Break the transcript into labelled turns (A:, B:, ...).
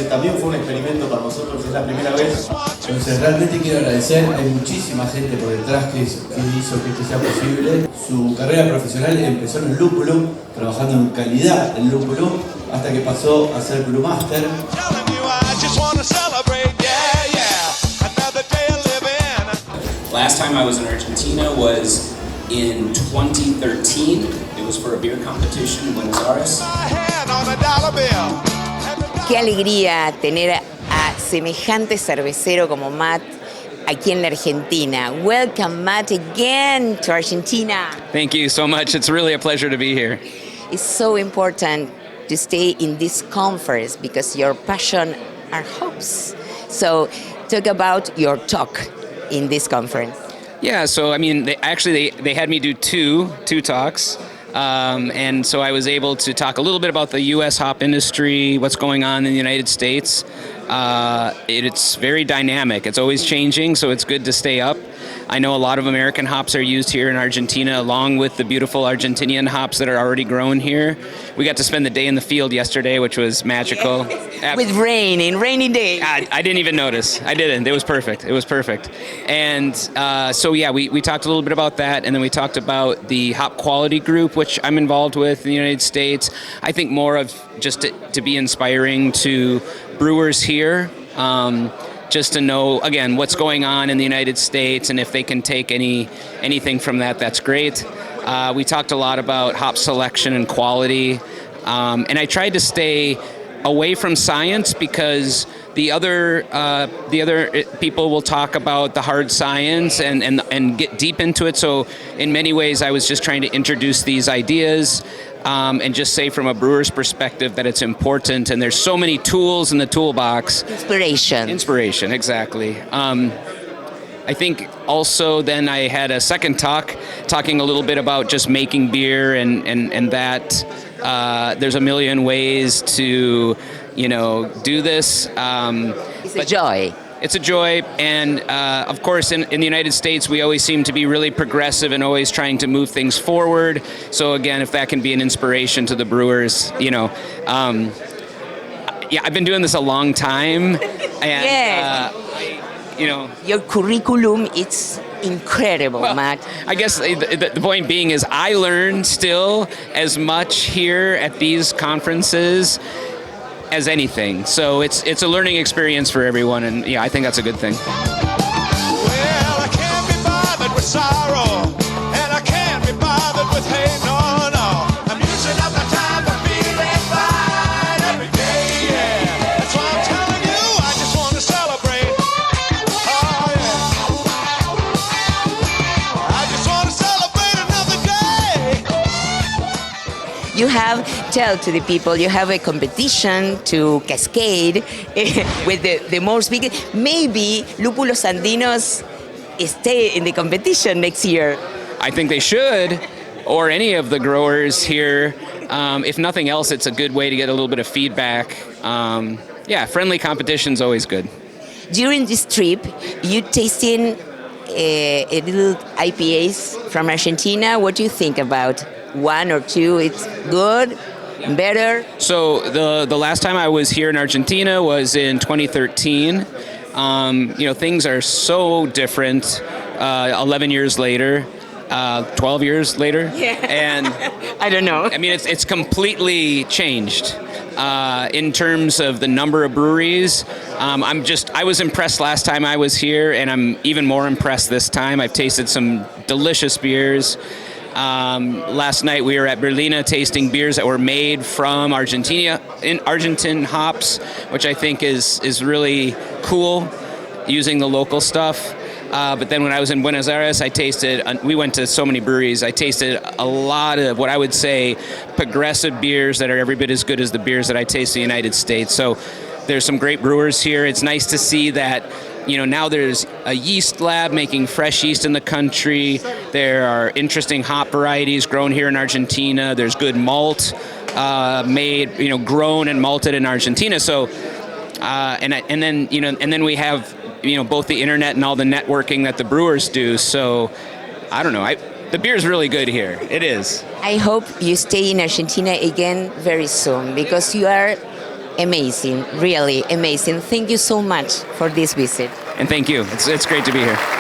A: también fue un experimento para nosotros, es la primera vez.
B: Entonces realmente quiero agradecer, hay muchísima gente por detrás que hizo que esto sea posible. Su carrera profesional empezó en el Lúpulo, trabajando en calidad en Lúpulo, hasta que pasó a ser Brewmaster.
C: Last time I was in Argentina was in 2013. It was for a beer competition in Buenos Aires.
D: Qué alegría tener a semejante cervecero como Matt aquí en la Argentina. Welcome, Matt, again to Argentina.
E: Thank you so much. It's really a pleasure to be here.
D: It's so important to stay in this conference because your passion are hops. So talk about your talk in this conference.
E: Yeah, so I mean, they had me do two talks. And so I was able to talk a little bit about the U.S. hop industry, what's going on in the United States. It's very dynamic. It's always changing, so it's good to stay up. I know a lot of American hops are used here in Argentina, along with the beautiful Argentinian hops that are already grown here. We got to spend the day in the field yesterday, which was magical.
D: With rainy days.
E: I didn't even notice. I didn't. It was perfect. And so, yeah, we talked a little bit about that, and then we talked about the hop quality group, which I'm involved with in the United States. I think more of just to be inspiring to brewers here, just to know, again, what's going on in the United States, and if they can take anything from that, that's great. We talked a lot about hop selection and quality, and I tried to stay away from science because the other people will talk about the hard science and get deep into it. So in many ways, I was just trying to introduce these ideas and just say from a brewer's perspective that it's important, and there's so many tools in the toolbox. Inspiration, exactly. I think also then I had a second talking a little bit about just making beer and that there's a million ways to, do this.
D: It's a joy.
E: It's a joy, and of course in the United States we always seem to be really progressive and always trying to move things forward. So again, if that can be an inspiration to the brewers, yeah, I've been doing this a long time, and
D: yes. Your curriculum, it's incredible, well, Matt.
E: I guess the point being is I learn still as much here at these conferences as anything. So it's a learning experience for everyone, and yeah, I think that's a good thing.
F: Well, I can't be bothered with sorrow, and I can't be bothered with hate, no. I'm using up my time for feeling fine every day, yeah. That's why I'm telling you, I just want to celebrate. Oh, yeah. I just want to celebrate another day.
D: You have, tell to the people, you have a competition to cascade with the most big. Maybe Lúpulos Andinos stay in the competition next year.
E: I think they should, or any of the growers here. If nothing else, it's a good way to get a little bit of feedback. Yeah, friendly competition's always good.
D: During this trip, you tasting a little IPAs from Argentina. What do you think about one or two? It's good, better?
E: So the last time I was here in Argentina was in 2013. Things are so different 11 years later, 12 years later.
D: Yeah.
E: And
D: I don't know.
E: I mean, it's completely changed in terms of the number of breweries. I was impressed last time I was here, and I'm even more impressed this time. I've tasted some delicious beers. Last night we were at Berlina tasting beers that were made from Argentina, in Argentine hops, which I think is really cool, using the local stuff. But then when I was in Buenos Aires, we went to so many breweries, I tasted a lot of what I would say progressive beers that are every bit as good as the beers that I taste in the United States. So there's some great brewers here. It's nice to see that now there's a yeast lab making fresh yeast in the country. There are interesting hop varieties grown here in Argentina. There's good malt made, grown and malted in Argentina. So, and then we have, both the internet and all the networking that the brewers do. So, I don't know. The beer is really good here. It is.
D: I hope you stay in Argentina again very soon, because you are amazing, really amazing. Thank you so much for this visit.
E: And thank you. It's great to be here.